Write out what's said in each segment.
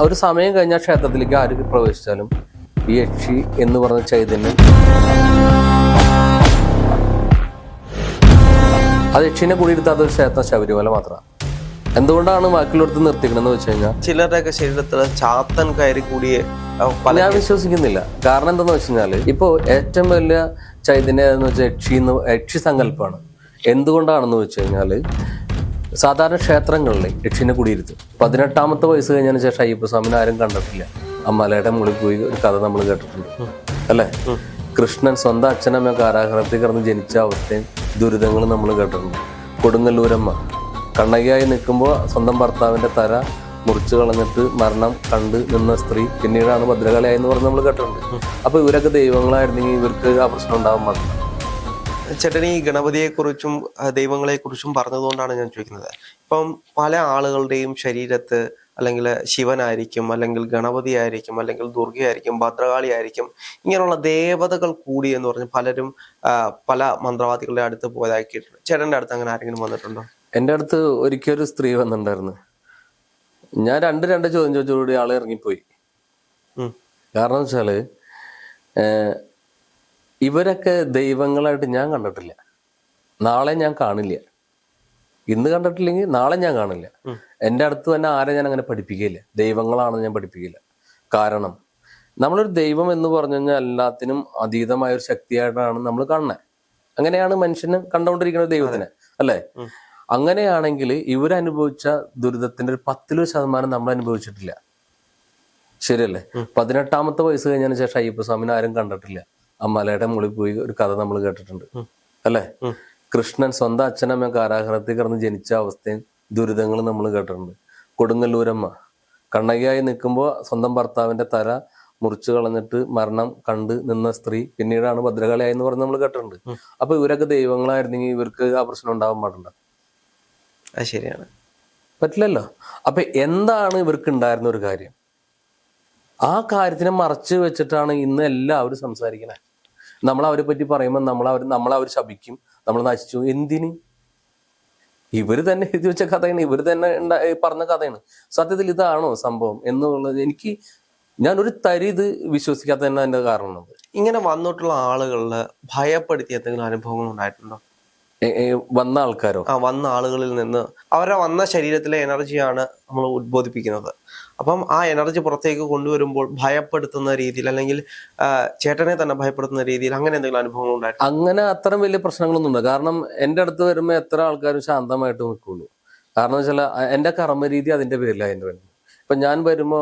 ഒരു സമയം കഴിഞ്ഞാൽ ക്ഷേത്രത്തിലേക്ക് ആര് പ്രവേശിച്ചാലും ഈ യക്ഷി എന്ന് പറഞ്ഞ ചൈതന്യം അത് യക്ഷിനെ കൂടിയെടുത്ത അതൊരു ക്ഷേത്രം ശബരിമല മാത്രമാണ്. എന്തുകൊണ്ടാണ് ബാക്കിയുള്ളടത്ത് നിർത്തിക്കണമെന്ന് വെച്ച് കഴിഞ്ഞാൽ ചിലരുടെയൊക്കെ ശരീരത്തിൽ ചാത്തൻ കയറി കൂടിയ ഞാൻ വിശ്വസിക്കുന്നില്ല. കാരണം എന്താന്ന് വെച്ച് കഴിഞ്ഞാല് ഇപ്പോ ഏറ്റവും വലിയ ചൈതന്യം എന്ന് വെച്ചാൽ യക്ഷി സങ്കല്പമാണ്. എന്തുകൊണ്ടാണെന്ന് വെച്ച് കഴിഞ്ഞാല് സാധാരണ ക്ഷേത്രങ്ങളിൽ യക്ഷിനെ കുടിയിരുത്തും. 18ാമത്തെ വയസ്സ് കഴിഞ്ഞതിന് ശേഷം അയ്യപ്പസ്വാമിനെ ആരും കണ്ടിട്ടില്ല. അമ്മലയുടെ മുകളിൽ പോയി ഒരു കഥ നമ്മൾ കേട്ടിട്ടുണ്ട് അല്ലെ. കൃഷ്ണൻ സ്വന്തം അച്ഛനമ്മ കാരാഗ്രഹത്തിൽ കിടന്ന് ജനിച്ച അവസ്ഥയും ദുരിതങ്ങളും നമ്മൾ കേട്ടിട്ടുണ്ട്. കൊടുങ്ങല്ലൂരമ്മ കണ്ണകിയായി നിൽക്കുമ്പോൾ സ്വന്തം ഭർത്താവിന്റെ തല മുറിച്ചു കളഞ്ഞിട്ട് മരണം കണ്ട് നിന്ന സ്ത്രീ പിന്നീടാണ് ഭദ്രകാളിയായി എന്ന് പറഞ്ഞ് നമ്മൾ കേട്ടിട്ടുണ്ട്. അപ്പൊ ഇവരൊക്കെ ദൈവങ്ങളായിരുന്നെങ്കിൽ ഇവർക്ക് ആ പ്രശ്നം ഉണ്ടാവാൻ പാടില്ല. ചേട്ടൻ ഈ ഗണപതിയെക്കുറിച്ചും ദൈവങ്ങളെക്കുറിച്ചും പറഞ്ഞതുകൊണ്ടാണ് ഞാൻ ചോദിക്കുന്നത്. ഇപ്പം പല ആളുകളുടെയും ശരീരത്ത് അല്ലെങ്കിൽ ശിവനായിരിക്കും, അല്ലെങ്കിൽ ഗണപതി ആയിരിക്കും, അല്ലെങ്കിൽ ദുർഗയായിരിക്കും, ഭദ്രകാളി ആയിരിക്കും, ഇങ്ങനെയുള്ള ദേവതകൾ കൂടി എന്ന് പറഞ്ഞ് പലരും പല മന്ത്രവാദികളുടെ അടുത്ത് പോയതായി കേട്ടിട്ടുണ്ട്. ചേട്ടന്റെ അടുത്ത് അങ്ങനെ ആരെങ്കിലും വന്നിട്ടുണ്ടോ? എൻ്റെ അടുത്ത് ഒരിക്കലൊരു സ്ത്രീ വന്നിട്ടുണ്ടായിരുന്നു. ഞാൻ രണ്ട് ചോദ്യം ചോദിച്ചോടുകൂടി ആള് ഇറങ്ങിപ്പോയി. കാരണം വെച്ചാല് ഇവരൊക്കെ ദൈവങ്ങളായിട്ട് ഞാൻ കണ്ടിട്ടില്ല, നാളെ ഞാൻ കാണില്ല. ഇന്ന് കണ്ടിട്ടില്ലെങ്കിൽ നാളെ ഞാൻ കാണില്ല. എൻ്റെ അടുത്ത് തന്നെ ആരെ ഞാൻ അങ്ങനെ പഠിപ്പിക്കില്ല, ദൈവങ്ങളാണെന്ന് ഞാൻ പഠിപ്പിക്കില്ല. കാരണം നമ്മളൊരു ദൈവം എന്ന് പറഞ്ഞു കഴിഞ്ഞാൽ എല്ലാത്തിനും അതീതമായ ഒരു ശക്തിയായിട്ടാണ് നമ്മൾ കാണുന്നത്. അങ്ങനെയാണ് മനുഷ്യന് കണ്ടുകൊണ്ടിരിക്കുന്നത് ദൈവത്തിനെ, അല്ലേ? അങ്ങനെയാണെങ്കിൽ ഇവരനുഭവിച്ച ദുരിതത്തിന്റെ ഒരു 10% നമ്മൾ അനുഭവിച്ചിട്ടില്ല. ശരിയല്ലേ? 18ാമത്തെ വയസ്സ് കഴിഞ്ഞതിന് ശേഷം അയ്യപ്പസ്വാമിനെ ആരും കണ്ടിട്ടില്ല. അമ്മലയുടെ മുകളിൽ പോയി ഒരു കഥ നമ്മൾ കേട്ടിട്ടുണ്ട് അല്ലെ. കൃഷ്ണൻ സ്വന്തം അച്ഛനമ്മ കാരാഗ്രഹത്തിൽ കിടന്ന് ജനിച്ച അവസ്ഥയും ദുരിതങ്ങളും നമ്മൾ കേട്ടിട്ടുണ്ട്. കൊടുങ്ങല്ലൂരമ്മ കണ്ണകിയായി നിൽക്കുമ്പോൾ സ്വന്തം ഭർത്താവിന്റെ തല മുറിച്ചു കളഞ്ഞിട്ട് മരണം കണ്ട് നിന്ന സ്ത്രീ പിന്നീടാണ് ഭദ്രകാളിയായി എന്ന് പറഞ്ഞ് നമ്മൾ കേട്ടിട്ടുണ്ട്. അപ്പൊ ഇവരൊക്കെ ദൈവങ്ങളായിരുന്നെങ്കിൽ ഇവർക്ക് ആ പ്രശ്നം ഉണ്ടാവാൻ പാടില്ല. അത് ശരിയാണ്, പറ്റില്ലല്ലോ. അപ്പൊ എന്താണ് ഇവർക്ക് ഉണ്ടായിരുന്ന ഒരു കാര്യം? ആ കാര്യത്തിനെ മറച്ചു വെച്ചിട്ടാണ് ഇന്ന് എല്ലാവരും സംസാരിക്കണേ. നമ്മൾ അവരെ പറ്റി പറയുമ്പോൾ നമ്മളവർ ശപിക്കും, നമ്മൾ നശിച്ചു. എന്തിന്? ഇവര് തന്നെ എഴുതി വെച്ച കഥയാണ്, ഇവര് തന്നെ പറഞ്ഞ കഥയാണ്. സത്യത്തിൽ ഇതാണോ സംഭവം എന്നുള്ളത് ഞാനൊരു തരി ഇത് വിശ്വസിക്കാത്ത തന്നെ അതിന്റെ കാരണം. ഇങ്ങനെ വന്നിട്ടുള്ള ആളുകളില് ഭയപ്പെടുത്തിയ എന്തെങ്കിലും അനുഭവങ്ങൾ ഉണ്ടായിട്ടുണ്ടോ? വന്ന ആൾക്കാരോ? വന്ന ആളുകളിൽ നിന്ന് അവരുടെ വന്ന ശരീരത്തിലെ എനർജിയാണ് നമ്മൾ ഉദ്ബോധിപ്പിക്കുന്നത്. അപ്പം ആ എനർജി പുറത്തേക്ക് കൊണ്ടുവരുമ്പോൾ ഭയപ്പെടുത്തുന്ന രീതിയിൽ, അല്ലെങ്കിൽ ചേട്ടനെ തന്നെ ഭയപ്പെടുത്തുന്ന രീതിയിൽ അങ്ങനെ എന്തെങ്കിലും അനുഭവങ്ങൾ ഉണ്ടായിട്ട്? അങ്ങനെ അത്ര വലിയ പ്രശ്നങ്ങളൊന്നും ഉണ്ട്. കാരണം എൻ്റെ അടുത്ത് വരുമ്പോൾ എത്ര ആൾക്കാരും ശാന്തമായിട്ട് നിൽക്കുള്ളൂ. കാരണം വെച്ചാൽ എൻ്റെ കർമ്മരീതി അതിന്റെ പേരിലാണ് അതിന്റെ വരുന്നത്. ഇപ്പൊ ഞാൻ വരുമ്പോ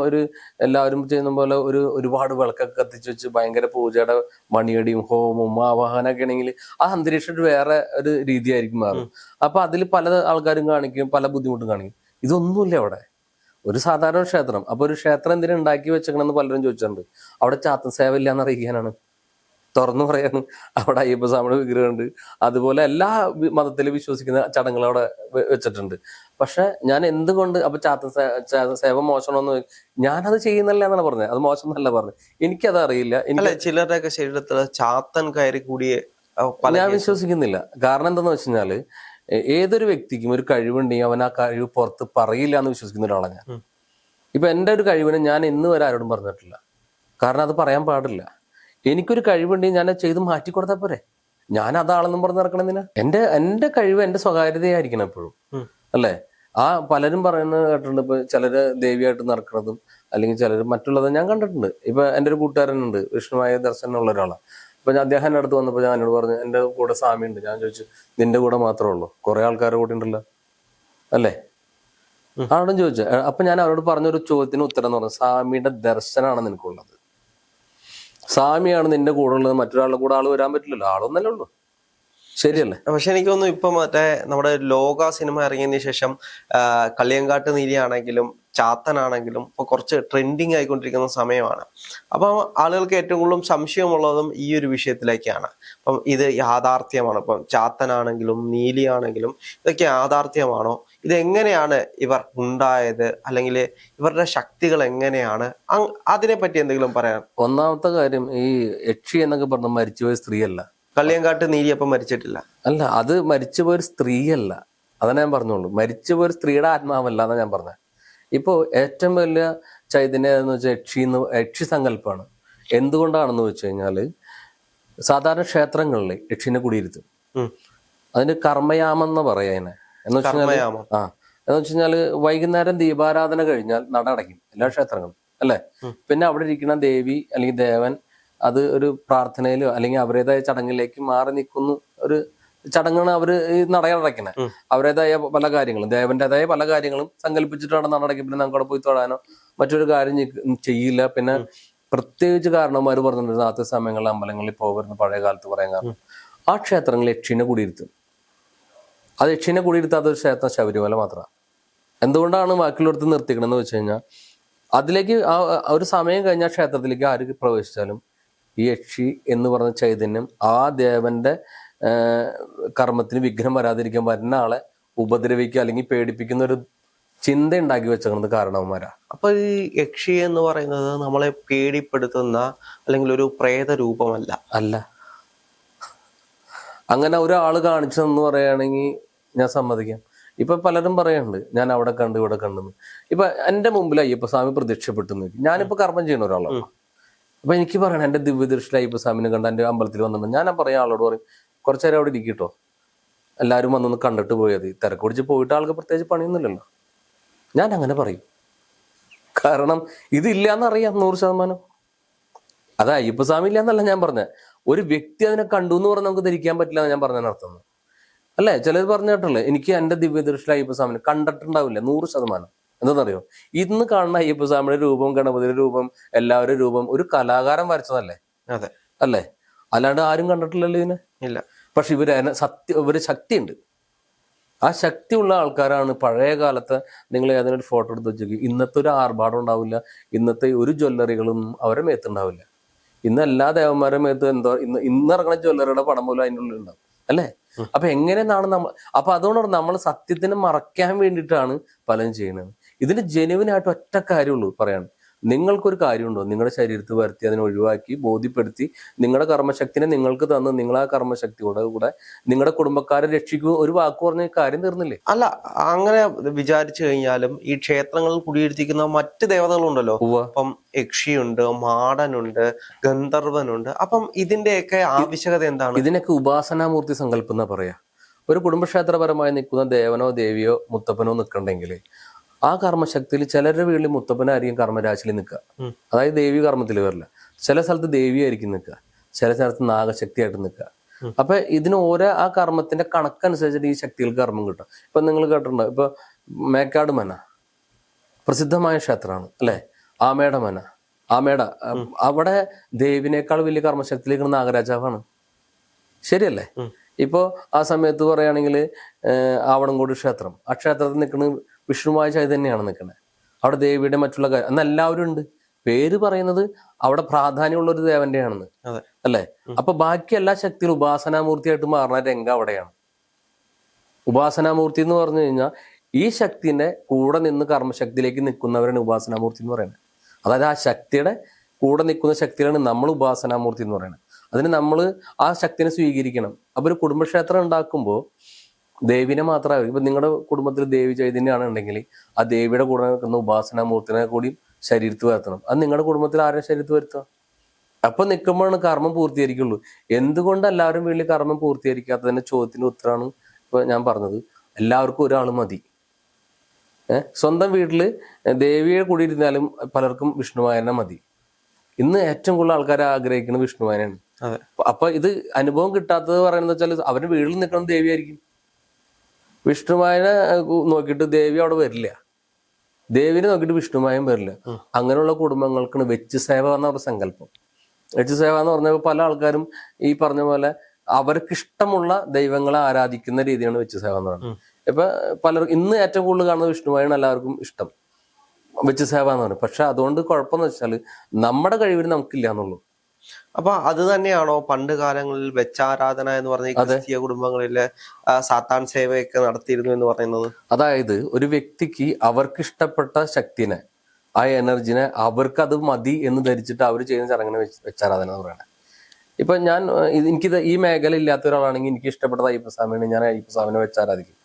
എല്ലാവരും ചെയ്യുന്ന പോലെ ഒരുപാട് വിളക്കൊക്കെ കത്തിച്ച് വെച്ച് ഭയങ്കര പൂജയുടെ മണിയടിയും ഹോമവും ആവാഹനൊക്കെ ആണെങ്കിൽ ആ അന്തരീക്ഷം വേറെ ഒരു രീതിയായിരിക്കും മാറും. അപ്പൊ അതിൽ പല ആൾക്കാരും കാണിക്കും, പല ബുദ്ധിമുട്ടും കാണിക്കും. ഇതൊന്നുമില്ല അവിടെ. ഒരു സാധാരണ ക്ഷേത്രം. അപ്പൊ ഒരു ക്ഷേത്രം എന്തിനാ ഉണ്ടാക്കി വെച്ചേക്കണെന്ന് പലരും ചോദിച്ചിട്ടുണ്ട്. അവിടെ ചാത്തൻ സേവ ഇല്ലാന്ന് അറിയിക്കാനാണ്, തുറന്നു പറയാണ്. അവിടെ അയ്യപ്പസ്വാമിയുടെ വിഗ്രഹമുണ്ട്, അതുപോലെ എല്ലാ മതത്തിലും വിശ്വസിക്കുന്ന ചടങ്ങുകൾ അവിടെ വെച്ചിട്ടുണ്ട്. പക്ഷെ ഞാൻ എന്തുകൊണ്ട് അപ്പൊ ചാത്തൻ സേവ മോശമാണോന്ന് ഞാനത് ചെയ്യുന്നില്ല എന്നാണ് പറഞ്ഞത്. അത് മോശം എന്നല്ല പറഞ്ഞത്, എനിക്കത് അറിയില്ല. ചിലരുടെയൊക്കെ ശരീരത്തിൽ ചാത്തൻ കയറി കൂടിയ ഞാൻ വിശ്വസിക്കുന്നില്ല. കാരണം എന്താന്ന് വെച്ച് കഴിഞ്ഞാല് ഏതൊരു വ്യക്തിക്കും ഒരു കഴിവുണ്ടെങ്കിൽ അവൻ ആ കഴിവ് പുറത്ത് പറയില്ല എന്ന് വിശ്വസിക്കുന്ന ഒരാളാണ് ഞാൻ. ഇപ്പൊ എൻ്റെ ഒരു കഴിവിനെ ഞാൻ ഇന്ന് വരെ ആരോടും പറഞ്ഞിട്ടില്ല. കാരണം അത് പറയാൻ പാടില്ല. എനിക്കൊരു കഴിവുണ്ടെങ്കിൽ ഞാൻ ചെയ്ത് മാറ്റി കൊടുത്താൽ പോരെ. ഞാൻ അതാളെന്നും പറഞ്ഞ് നടക്കണെന്തിനാ? എന്റെ കഴിവ് എന്റെ സ്വകാര്യതയായിരിക്കണം എപ്പോഴും, അല്ലേ? പലരും പറയുന്നത് കേട്ടിട്ടുണ്ട്. ഇപ്പൊ ചിലര് ദേവിയായിട്ട് നടക്കുന്നതും അല്ലെങ്കിൽ ചിലർ മറ്റുള്ളതും ഞാൻ കണ്ടിട്ടുണ്ട്. ഇപ്പൊ എൻ്റെ ഒരു കൂട്ടുകാരനുണ്ട്, വിഷ്ണുമായ ദർശനമുള്ള ഒരാളാണ്. അപ്പൊ ഞാൻ എൻ്റെ അടുത്ത് വന്നപ്പോൾ ഞാൻ എന്നോട് പറഞ്ഞു, എൻ്റെ കൂടെ സ്വാമി ഉണ്ട്. ഞാൻ ചോദിച്ചു, നിന്റെ കൂടെ മാത്രമേ ഉള്ളൂ? കുറെ ആൾക്കാരുടെ കൂടെ ഉണ്ടല്ലോ, അല്ലേ? ആരോടും ചോദിച്ചു. അപ്പൊ ഞാൻ അവരോട് പറഞ്ഞൊരു ചോദ്യത്തിന് ഉത്തരം എന്ന് പറഞ്ഞു, സ്വാമിയുടെ ദർശനമാണ് നിനക്കുള്ളത്. സ്വാമിയാണ് നിന്റെ കൂടെ ഉള്ളത്, മറ്റൊരാളുടെ കൂടെ ആള് വരാൻ പറ്റില്ലല്ലോ. ആളൊന്നല്ലേ ഉള്ളൂ, ശരിയല്ലേ? പക്ഷെ എനിക്ക് തോന്നുന്നു ഇപ്പൊ നമ്മുടെ ലോക സിനിമ ഇറങ്ങിയതിന് ശേഷം കള്ളിയങ്കാട്ട് നീലിയാണെങ്കിലും ചാത്തനാണെങ്കിലും ഇപ്പൊ കുറച്ച് ട്രെൻഡിങ് ആയിക്കൊണ്ടിരിക്കുന്ന സമയമാണ്. അപ്പം ആളുകൾക്ക് ഏറ്റവും കൂടുതലും സംശയമുള്ളതും ഈ ഒരു വിഷയത്തിലേക്കാണ്. അപ്പം ഇത് യാഥാർത്ഥ്യമാണ്? ഇപ്പം ചാത്തനാണെങ്കിലും നീലിയാണെങ്കിലും ഇതൊക്കെ യാഥാർത്ഥ്യമാണോ? ഇതെങ്ങനെയാണ് ഇവർ ഉണ്ടായത്, അല്ലെങ്കിൽ ഇവരുടെ ശക്തികൾ എങ്ങനെയാണ്? അതിനെപ്പറ്റി എന്തെങ്കിലും പറയാൻ? ഒന്നാമത്തെ കാര്യം, ഈ യക്ഷി എന്നൊക്കെ പറഞ്ഞ മരിച്ചുപോയ സ്ത്രീയല്ല. കള്ളിയങ്കാട്ട് നീലി അപ്പം മരിച്ചിട്ടില്ല. അല്ല, അത് മരിച്ചുപോയൊരു സ്ത്രീയല്ല. അതന്നെ ഞാൻ പറഞ്ഞോളൂ. മരിച്ചുപോയൊരു സ്ത്രീയുടെ ആത്മാവല്ല എന്നാ ഞാൻ പറഞ്ഞത്. ഇപ്പോൾ ഏറ്റവും വലിയ ചൈതന്യം ഏതെന്ന് വെച്ചാൽ യക്ഷി സങ്കല്പമാണ്. എന്തുകൊണ്ടാണെന്ന് വെച്ച് കഴിഞ്ഞാൽ സാധാരണ ക്ഷേത്രങ്ങളിൽ യക്ഷിനെ കുടിയിരുത്തും. അതിന് കർമ്മയാമം എന്ന് പറയാ അതിനെ. എന്ന് വെച്ച് കഴിഞ്ഞാല് വൈകുന്നേരം ദീപാരാധന കഴിഞ്ഞാൽ നട അടയ്ക്കും എല്ലാ ക്ഷേത്രങ്ങളും, അല്ലെ? പിന്നെ അവിടെ ഇരിക്കുന്ന ദേവി അല്ലെങ്കിൽ ദേവൻ അത് ഒരു പ്രാർത്ഥനയിലോ അല്ലെങ്കിൽ അവരുടേതായ ചടങ്ങിലേക്ക് മാറി നിൽക്കുന്ന ഒരു ചടങ്ങാണ് അവര് ഈ നടയടയ്ക്കണേ. അവരുടേതായ പല കാര്യങ്ങളും ദേവന്റേതായ പല കാര്യങ്ങളും സങ്കല്പിച്ചിട്ടാണ് നടയടയ്ക്കും. പിന്നെ നമുക്ക് അവിടെ പോയി തൊഴാനോ മറ്റൊരു കാര്യം ചെയ്യില്ല. പിന്നെ പ്രത്യേകിച്ച് കാരണവന്മാർ പറഞ്ഞിട്ടുണ്ട് രാത്രി സമയങ്ങളിൽ അമ്പലങ്ങളിൽ പോകരുന്ന് പഴയ കാലത്ത് പറയാൻ കാരണം ആ ക്ഷേത്രങ്ങളിൽ യക്ഷിനെ കുടിയിരുത്തും. അത് യക്ഷിനെ കുടിയിരുത്താത്ത ഒരു ക്ഷേത്രം ശബരിമല മാത്രമാണ്. എന്തുകൊണ്ടാണ് ബാക്കിയുള്ളടത്ത് നിർത്തിക്കണമെന്ന് വെച്ച് കഴിഞ്ഞാൽ അതിലേക്ക് ആ ഒരു സമയം കഴിഞ്ഞ ക്ഷേത്രത്തിലേക്ക് ആര് പ്രവേശിച്ചാലും ഈ യക്ഷി എന്ന് പറഞ്ഞ ചൈതന്യം ആ ദേവന്റെ കർമ്മത്തിന് വിഘ്നം വരാതിരിക്കാൻ വരുന്ന ആളെ ഉപദ്രവിക്കുക അല്ലെങ്കിൽ പേടിപ്പിക്കുന്ന ഒരു ചിന്ത ഉണ്ടാക്കി വെച്ചത് കാരണവന്മാരാ. അപ്പൊ ഈ യക്ഷി എന്ന് പറയുന്നത് നമ്മളെ പേടിപ്പെടുത്തുന്ന അല്ലെങ്കിൽ ഒരു പ്രേത രൂപമല്ല. അല്ല, അങ്ങനെ ഒരാള് കാണിച്ചതെന്ന് പറയുകയാണെങ്കിൽ ഞാൻ സമ്മതിക്കാം. ഇപ്പൊ പലരും പറയുന്നുണ്ട് ഞാൻ അവിടെ കണ്ടു ഇവിടെ കണ്ടെന്ന്. ഇപ്പൊ എന്റെ മുമ്പിൽ അയ്യപ്പസ്വാമി പ്രത്യക്ഷപ്പെട്ടു നോക്കി. ഞാനിപ്പോ കർമ്മം ചെയ്യുന്ന ഒരാളാണ്. അപ്പൊ എനിക്ക് പറയണം എന്റെ ദിവ്യദൃഷ്ടിയിൽ അയ്യപ്പസ്വാമിനെ കണ്ട എന്റെ അമ്പലത്തിൽ വന്നിട്ട് ഞാൻ പറയാം ആളോട് പറയും കുറച്ചു നേരം അവിടെ ഇരിക്കട്ടോ, എല്ലാവരും വന്നൊന്ന് കണ്ടിട്ട് പോയത്. തിരക്ക് പിടിച്ച് പോയിട്ട് ആൾക്ക് പ്രത്യേകിച്ച് പണിയൊന്നുമില്ലല്ലോ. ഞാൻ അങ്ങനെ പറയും. കാരണം ഇതില്ല എന്നറിയാം 100%. അത് അയ്യപ്പസ്വാമി ഇല്ല എന്നല്ല ഞാൻ പറഞ്ഞത്. ഒരു വ്യക്തി അതിനെ കണ്ടു എന്ന് പറഞ്ഞാൽ നമുക്ക് ധരിക്കാൻ പറ്റില്ല എന്ന് ഞാൻ പറഞ്ഞതിനർത്ഥം അല്ലേ? ചിലത് പറഞ്ഞിട്ടുള്ളേ എനിക്ക് എന്റെ ദിവ്യദൃഷ്ടിയിൽ അയ്യപ്പസ്വാമിനെ കണ്ടിട്ടുണ്ടാവില്ല 100%. എന്താണെന്നറിയോ? ഇന്ന് കാണുന്ന അയ്യപ്പസ്വാമിയുടെ രൂപം ഗണപതിയുടെ രൂപം എല്ലാവരുടെ രൂപം ഒരു കലാകാരൻ വരച്ചതല്ലേ? അതെ അല്ലേ? അല്ലാണ്ട് ആരും കണ്ടിട്ടില്ലല്ലോ ഇതിനെ. ഇല്ല. പക്ഷെ ഇവര് ശക്തിയുണ്ട്. ആ ശക്തിയുള്ള ആൾക്കാരാണ്. പഴയ കാലത്ത് നിങ്ങൾ ഏതെങ്കിലും ഫോട്ടോ എടുത്ത് വെച്ചേക്ക് ഇന്നത്തെ ഒരു ആർഭാടം ഉണ്ടാവില്ല, ഇന്നത്തെ ഒരു ജ്വല്ലറികളും അവരെ മേത്തുണ്ടാവില്ല. ഇന്ന് എല്ലാ ദേവന്മാരുടെ മേത്ത് എന്തോ ഇന്നിറങ്ങുന്ന ജ്വല്ലറിയുടെ പടം പോലും അതിൻ്റെ ഉള്ളിൽ ഉണ്ടാവും, അല്ലേ? അപ്പൊ എങ്ങനെയാണ് നമ്മൾ അപ്പൊ അതുകൊണ്ടാണ് നമ്മൾ സത്യത്തിനെ മറയ്ക്കാൻ വേണ്ടിയിട്ടാണ് പലരും ചെയ്യുന്നത്. ഇതിന് ജെനുവിനായിട്ട് ഒറ്റ കാര്യമുള്ളൂ പറയാൻ. നിങ്ങൾക്കൊരു കാര്യമുണ്ടോ നിങ്ങളുടെ ശരീരത്തിൽ വരുത്തി അതിനെ ഒഴിവാക്കി ബോധ്യപ്പെടുത്തി നിങ്ങളുടെ കർമ്മശക്തിനെ നിങ്ങൾക്ക് തന്ന് നിങ്ങൾ ആ കർമ്മശക്തിയോടെ കൂടെ നിങ്ങളുടെ കുടുംബക്കാരെ രക്ഷിക്കുക ഒരു വാക്ക് പറഞ്ഞ കാര്യം തീർന്നില്ലേ? അല്ല, അങ്ങനെ വിചാരിച്ചു കഴിഞ്ഞാലും ഈ ക്ഷേത്രങ്ങളിൽ കുടിയിരുത്തിക്കുന്ന മറ്റ് ദേവതകളുണ്ടല്ലോ. അപ്പം യക്ഷിയുണ്ട്, മാടനുണ്ട്, ഗന്ധർവനുണ്ട്. അപ്പം ഇതിന്റെയൊക്കെ ആവശ്യകത എന്താണ്? ഇതിനൊക്കെ ഉപാസനാമൂർത്തി സങ്കല്പം എന്നാ പറയാ. ഒരു കുടുംബക്ഷേത്രപരമായി നിൽക്കുന്ന ദേവനോ ദേവിയോ മുത്തപ്പനോ നിൽക്കണ്ടെങ്കിൽ ആ കർമ്മശക്തിയിൽ ചിലരുടെ വീട്ടിൽ മുത്തപ്പനായിരിക്കും കർമ്മരാശിയിൽ നിൽക്കുക, അതായത് ദേവി കർമ്മത്തിൽ വരില്ല. ചില സ്ഥലത്ത് ദേവിയായിരിക്കും നിൽക്കുക, ചില സ്ഥലത്ത് നാഗശക്തിയായിട്ട് നിൽക്കുക. അപ്പൊ ഇതിന് ഓരോ ആ കർമ്മത്തിന്റെ കണക്കനുസരിച്ചിട്ട് ഈ ശക്തികൾക്ക് കർമ്മം കിട്ടും. ഇപ്പൊ നിങ്ങൾ കേട്ടിട്ടുണ്ടോ? ഇപ്പൊ മേക്കാട് മന പ്രസിദ്ധമായ ക്ഷേത്രമാണ്, അല്ലെ? ആമേട മന, ആമേട അവിടെ ദേവിനേക്കാൾ വലിയ കർമ്മശക്തിയിലേക്ക് നാഗരാജാവാണ്. ശരിയല്ലേ? ഇപ്പോ ആ സമയത്ത് പറയുകയാണെങ്കിൽ ആവണങ്കോട് ക്ഷേത്രം, ആ ക്ഷേത്രത്തിൽ നിൽക്കുന്നത് വിഷ്ണുമായ ചൈതന്യമാണ് നിൽക്കുന്നത്. അവിടെ ദേവിയുടെ മറ്റുള്ള കാര്യം അന്ന് എല്ലാവരും ഉണ്ട്. പേര് പറയുന്നത് അവിടെ പ്രാധാന്യമുള്ള ഒരു ദേവന്റെ ആണെന്ന്, അല്ലെ? അപ്പൊ ബാക്കി എല്ലാ ശക്തികളും ഉപാസനാമൂർത്തിയായിട്ട് മാറുന്ന രംഗം അവിടെയാണ്. ഉപാസനാമൂർത്തി എന്ന് പറഞ്ഞു കഴിഞ്ഞാൽ ഈ ശക്തിന്റെ കൂടെ നിന്ന് കർമ്മശക്തിയിലേക്ക് നിൽക്കുന്നവരാണ് ഉപാസനാമൂർത്തി എന്ന് പറയുന്നത്. അതായത് ആ ശക്തിയുടെ കൂടെ നിൽക്കുന്ന ശക്തിയാണ് നമ്മൾ ഉപാസനാമൂർത്തി എന്ന് പറയുന്നത്. അതിന് നമ്മൾ ആ ശക്തിനെ സ്വീകരിക്കണം. അപ്പൊ ഒരു കുടുംബക്ഷേത്രം ഉണ്ടാക്കുമ്പോൾ ദേവിനെ മാത്രമേ, ഇപ്പൊ നിങ്ങളുടെ കുടുംബത്തിൽ ദേവി ചൈതന്യമാണ് ഉണ്ടെങ്കിൽ ആ ദേവിയുടെ കൂടെ നിൽക്കുന്ന ഉപാസനാമൂർത്തിനെ കൂടി ശരീരത്ത് വരുത്തണം. അത് നിങ്ങളുടെ കുടുംബത്തിൽ ആരെ ശരീരത്ത് വരുത്തുക? അപ്പൊ നിൽക്കുമ്പോഴാണ് കർമ്മം പൂർത്തീകരിക്കുള്ളൂ. എന്തുകൊണ്ട് എല്ലാവരും വീട്ടിൽ കർമ്മം പൂർത്തീകരിക്കാത്തതിന്റെ ചോദ്യത്തിന്റെ ഉത്തരമാണ് ഇപ്പൊ ഞാൻ പറഞ്ഞത്. എല്ലാവർക്കും ഒരാൾ മതി. സ്വന്തം വീട്ടില് ദേവിയെ കൂടി ഇരുന്നാലും പലർക്കും വിഷ്ണുവായനെ മതി. ഇന്ന് ഏറ്റവും കൂടുതൽ ആൾക്കാർ ആഗ്രഹിക്കുന്നത് വിഷ്ണുവായനാണ്. അപ്പൊ ഇത് അനുഭവം കിട്ടാത്തത് പറയുന്നത് വെച്ചാൽ അവരുടെ വീട്ടിൽ നിൽക്കണം ദേവിയായിരിക്കും. വിഷ്ണുമായനെ നോക്കിയിട്ട് ദേവി അവിടെ വരില്ല, ദേവിനെ നോക്കിയിട്ട് വിഷ്ണുമായും വരില്ല. അങ്ങനെയുള്ള കുടുംബങ്ങൾക്കാണ് വെച്ച് സേവ എന്ന ഒരു സങ്കല്പം. വെച്ച് സേവ എന്ന് പറഞ്ഞാൽ പല ആൾക്കാരും ഈ പറഞ്ഞ പോലെ അവർക്കിഷ്ടമുള്ള ദൈവങ്ങളെ ആരാധിക്കുന്ന രീതിയാണ് വെച്ച് സേവ എന്ന് പറയുന്നത്. ഇപ്പൊ പലർക്കും ഇന്ന് ഏറ്റവും കൂടുതൽ കാണുന്നത് വിഷ്ണുമായാണ് എല്ലാവർക്കും ഇഷ്ടം, വെച്ച് സേവ എന്ന് പറയുന്നത്. പക്ഷെ അതുകൊണ്ട് കുഴപ്പമെന്ന് വെച്ചാൽ നമ്മുടെ കഴിവിന് നമുക്കില്ല എന്നുള്ളൂ. അപ്പൊ അത് തന്നെയാണോ പണ്ട് കാലങ്ങളിൽ വെച്ചാരാധന എന്ന് പറഞ്ഞ ക്രിസ്തീയ കുടുംബങ്ങളിലെ സാത്താൻ സേവയൊക്കെ നടത്തിയിരുന്നു എന്ന് പറയുന്നത്? അതായത് ഒരു വ്യക്തിക്ക് അവർക്കിഷ്ടപ്പെട്ട ശക്തിനെ, ആ എനർജിനെ അവർക്ക് അത് മതി എന്ന് ധരിച്ചിട്ട് അവർ ചെയ്യുന്ന ചടങ്ങിനെ വെച്ചാരാധന എന്ന് പറയുന്നത്. ഇപ്പൊ എനിക്കിത് ഈ മേഖല ഇല്ലാത്ത ഒരാളാണെങ്കിൽ എനിക്ക് ഇഷ്ടപ്പെട്ടത് അയ്യപ്പസ്വാമിയാണ്, ഞാൻ അയ്യപ്പസ്വാമിനെ വെച്ചാരാധിക്കും.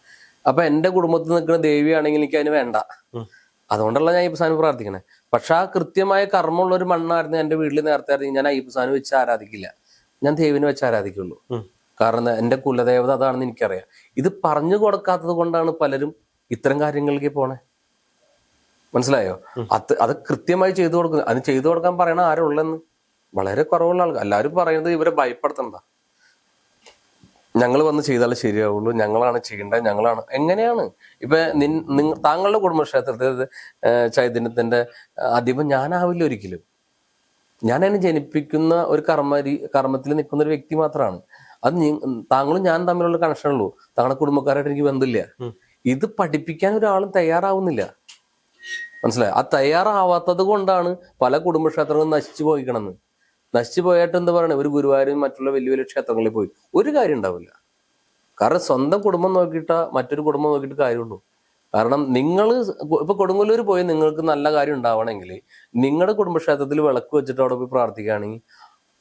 അപ്പൊ എന്റെ കുടുംബത്തിൽ നിൽക്കുന്ന ദേവിയാണെങ്കിൽ എനിക്ക് അതിന് വേണ്ട. അതുകൊണ്ടല്ല ഞാൻ അയ്യപ്പ സ്വാമി പ്രാർത്ഥിക്കണേ. പക്ഷെ ആ കൃത്യമായ കർമ്മമുള്ള ഒരു മണ്ണായിരുന്നു എൻ്റെ വീട്ടിൽ നേരത്തെ ആയിരുന്നെങ്കിൽ ഞാൻ അയ്യപ്പ സ്വാമി വെച്ച് ആരാധിക്കില്ല, ഞാൻ ദേവിനെ വെച്ച് ആരാധിക്കുള്ളൂ. കാരണം എൻ്റെ കുലദേവത അതാണെന്ന് എനിക്കറിയാം. ഇത് പറഞ്ഞു കൊടുക്കാത്തത് കൊണ്ടാണ് പലരും ഇത്തരം കാര്യങ്ങളിലേക്ക് പോണേ. മനസ്സിലായോ? അത് കൃത്യമായി ചെയ്തു കൊടുക്കുന്നത്. അത് ചെയ്തു കൊടുക്കാൻ പറയണ ആരും ഉള്ളെന്ന് വളരെ കുറവുള്ള ആൾക്കാർ. എല്ലാവരും പറയുന്നത് ഇവരെ ഭയപ്പെടുത്തണ്ട, ഞങ്ങൾ വന്ന് ചെയ്താലേ ശരിയാവുള്ളൂ, ഞങ്ങളാണ് ചെയ്യേണ്ടത്, ഞങ്ങളാണ്. എങ്ങനെയാണ്? ഇപ്പൊ താങ്കളുടെ കുടുംബക്ഷേത്രത്തിൽ ചൈതന്യത്തിന്റെ അധിപം ഞാനാവില്ല ഒരിക്കലും. ഞാൻ അതിനെ ജനിപ്പിക്കുന്ന ഒരു കർമ്മത്തിൽ നിൽക്കുന്ന ഒരു വ്യക്തി മാത്രമാണ്. അത് താങ്കളും ഞാൻ തമ്മിലുള്ള കണക്ഷൻ ഉള്ളൂ. താങ്കളുടെ കുടുംബക്കാരായിട്ട് എനിക്ക് ബന്ധമില്ല. ഇത് പഠിപ്പിക്കാൻ ഒരാളും തയ്യാറാവുന്നില്ല. മനസ്സിലായോ? ആ തയ്യാറാവാത്തത് കൊണ്ടാണ് പല കുടുംബക്ഷേത്രങ്ങളും നശിച്ചു പോയിക്കണമെന്ന്. നശിച്ചു പോയിട്ട് എന്താ പറയണേ, ഒരു ഗുരുവായൂരും മറ്റുള്ള വലിയ വലിയ ക്ഷേത്രങ്ങളിൽ പോയി ഒരു കാര്യം ഉണ്ടാവില്ല. കാരണം സ്വന്തം കുടുംബം നോക്കിയിട്ടാ മറ്റൊരു കുടുംബം നോക്കിയിട്ട് കാര്യമുള്ളൂ. കാരണം നിങ്ങൾ ഇപ്പൊ കൊടുങ്ങല്ലൂർ പോയി നിങ്ങൾക്ക് നല്ല കാര്യം ഉണ്ടാവണമെങ്കിൽ നിങ്ങളുടെ കുടുംബക്ഷേത്രത്തിൽ വിളക്ക് വെച്ചിട്ട് അവിടെ പോയി പ്രാർത്ഥിക്കുകയാണെങ്കിൽ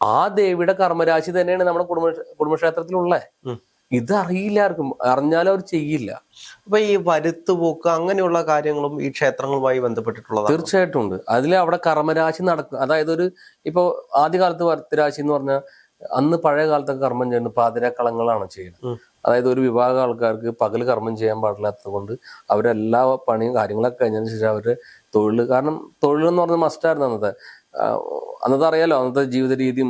ആ ദേവിയുടെ കർമ്മരാശി തന്നെയാണ് നമ്മുടെ കുടുംബക്ഷേത്രത്തിലുള്ളത്. ഇത് അറിയില്ല ആർക്കും. അറിഞ്ഞാലും അവർ ചെയ്യില്ല. അപ്പൊ ഈ വരുത്തുപോക്ക് അങ്ങനെയുള്ള കാര്യങ്ങളും ഈ ക്ഷേത്രങ്ങളുമായി ബന്ധപ്പെട്ടിട്ടുള്ളത് തീർച്ചയായിട്ടും ഉണ്ട്. അതിൽ അവിടെ കർമ്മരാശി നടക്കും. അതായത് ഇപ്പൊ ആദ്യകാലത്ത് വരുത്തരാശി എന്ന് പറഞ്ഞാൽ അന്ന് പഴയ കാലത്തൊക്കെ കർമ്മം ചെയ്യുന്നത് പാതിരാക്കളങ്ങളാണ് ചെയ്യുന്നത്. അതായത് ഒരു വിഭാഗം ആൾക്കാർക്ക് പകൽ കർമ്മം ചെയ്യാൻ പാടില്ലാത്തത് കൊണ്ട് അവരെല്ലാ പണിയും കാര്യങ്ങളൊക്കെ കഴിഞ്ഞതിന് ശേഷം അവര് തൊഴിൽ, കാരണം തൊഴിൽ എന്ന് പറഞ്ഞാൽ മസ്റ്റായിരുന്നു അന്നത്തെ അറിയാലോ, അന്നത്തെ ജീവിത രീതിയും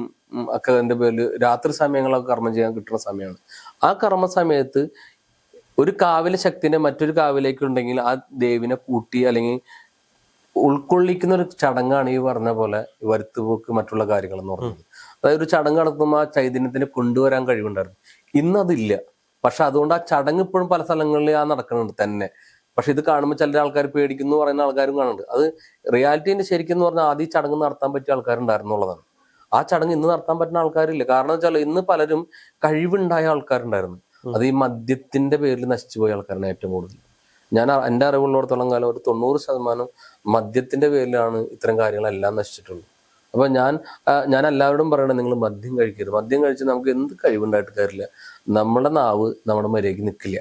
ഒക്കെ അതിന്റെ പേരിൽ രാത്രി സമയങ്ങളൊക്കെ കർമ്മം ചെയ്യാൻ കിട്ടുന്ന സമയമാണ്. ആ കർമ്മ സമയത്ത് ഒരു കാവിലെ ശക്തിനെ മറ്റൊരു കാവിലേക്ക് ഉണ്ടെങ്കിൽ ആ ദേവിനെ കൂട്ടി അല്ലെങ്കിൽ ഉൾക്കൊള്ളിക്കുന്ന ഒരു ചടങ്ങാണ് ഈ പറഞ്ഞ പോലെ വരുത്തുപോക്ക് മറ്റുള്ള കാര്യങ്ങൾ എന്ന് പറയുന്നത്. അതായത് ഒരു ചടങ്ങ് നടത്തുമ്പോൾ ആ ചൈതന്യത്തിനെ കൊണ്ടുവരാൻ കഴിവുണ്ടായിരുന്നു. ഇന്നതില്ല. പക്ഷെ അതുകൊണ്ട് ആ ചടങ്ങ് ഇപ്പോഴും പല സ്ഥലങ്ങളിൽ നടക്കുന്നുണ്ട് തന്നെ. പക്ഷെ ഇത് കാണുമ്പോൾ ചില ആൾക്കാർ പേടിക്കുന്നു പറയുന്ന ആൾക്കാരും കാണുന്നുണ്ട്. അത് റിയാലിറ്റീന്റെ ശരിക്കും എന്ന് പറഞ്ഞാൽ ആദ്യം ചടങ്ങ് നടത്താൻ പറ്റിയ ആൾക്കാരുണ്ടായിരുന്നുള്ളതാണ്. ആ ചടങ്ങ് ഇന്ന് നടത്താൻ പറ്റുന്ന ആൾക്കാരില്ല. കാരണം വെച്ചാൽ ഇന്ന് പലരും കഴിവുണ്ടായ ആൾക്കാരുണ്ടായിരുന്നു. അത് ഈ മദ്യത്തിന്റെ പേരിൽ നശിച്ചു പോയ ആൾക്കാരാണ് ഏറ്റവും കൂടുതൽ. ഞാൻ എൻ്റെ അറിവുള്ളിടത്തോളം കാലം ഒരു 90% മദ്യത്തിന്റെ പേരിലാണ് ഇത്തരം കാര്യങ്ങളെല്ലാം നശിച്ചിട്ടുള്ളത്. അപ്പൊ ഞാൻ എല്ലാവരോടും പറയണേ, നിങ്ങൾ മദ്യം കഴിക്കരുത്. മദ്യം കഴിച്ച് നമുക്ക് എന്ത് കഴിവുണ്ടായിട്ട് കാര്യമില്ല. നമ്മുടെ നാവ് നമ്മുടെ മര്യാദയ്ക്ക് നിൽക്കില്ല.